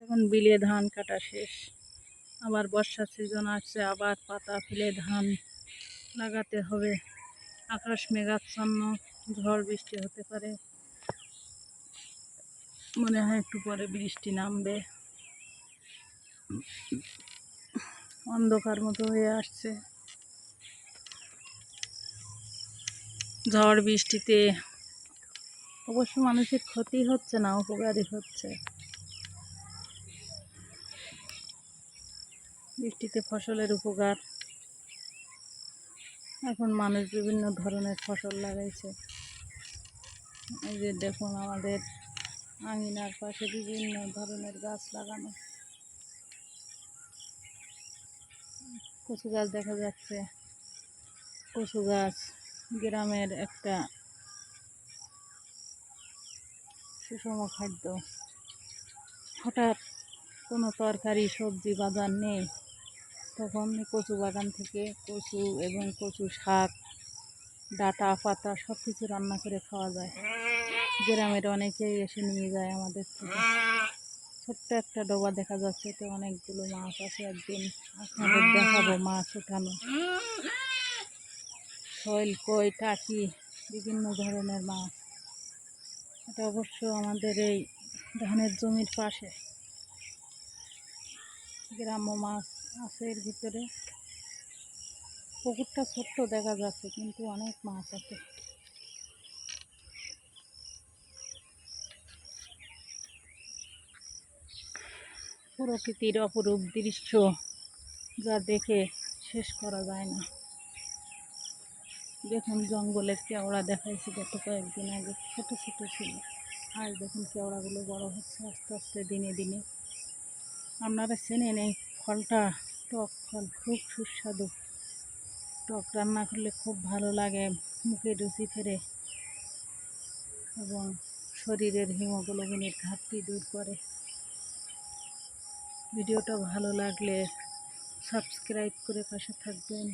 এখন বিলে ধান কাটা শেষ, আবার বর্ষার সিজন আসছে, আবার পাতা ফেলে ধান লাগাতে হবে। আকাশ মেঘাচ্ছন্ন, ঝড় বৃষ্টি হতে পারে, মনে হয় একটু পরে বৃষ্টি নামবে। অন্ধকার মতো হয়ে আসছে। ঝড় বৃষ্টিতে অবশ্য মানুষের ক্ষতি হচ্ছে না, উপকারই হচ্ছে। বৃষ্টিতে ফসলের উপকার। এখন মানুষ বিভিন্ন ধরনের ফসল লাগাইছে। এই যে দেখুন, আমাদের আঙিনার পাশে বিভিন্ন ধরনের গাছ লাগানো। কচু গাছ দেখা যাচ্ছে। কচু গাছ গ্রামের একটা সুষম খাদ্য। হঠাৎ কোনো তরকারি সবজি বাজার নেই, তখন কচু বাগান থেকে কচু এবং কচু শাক, ডাঁটা পাতা সব কিছু রান্না করে খাওয়া যায়। গ্রামের অনেকেই এসে নিয়ে যায় আমাদের থেকে। ছোট্ট একটা ডোবা দেখা যাচ্ছে, এতে অনেকগুলো মাছ আছে। একদিন আপনাদের দেখাবো মাছ ওঠানো। শৈল, কই, টাকি, বিভিন্ন ধরনের মাছ। এটা অবশ্য আমাদের এই ধানের জমির পাশে। গ্রাম্য মাছ আছে এর ভিতরে। পুকুরটা ছোট্ট দেখা যাচ্ছে, কিন্তু অনেক মাছ আছে। প্রকৃতির অপরূপ দৃশ্য, যা দেখে শেষ করা যায় না। দেখুন, জঙ্গলের কেওড়া দেখাইছে গত কয়েকদিন আগে, ছোট ছোট ছিল। আর দেখুন কেওড়াগুলো বড় হচ্ছে আস্তে আস্তে, দিনে দিনে। আপনারা চেনেন এই ফলটা? টক ফল, খুব সুস্বাদু। টক রান্না করলে খুব ভালো লাগে, মুখে রুচি ফেরে এবং শরীরের হিমোগ্লোবিনের ঘাটতি দূর করে। ভিডিওটা ভালো লাগলে সাবস্ক্রাইব করে পাশে থাকবেন।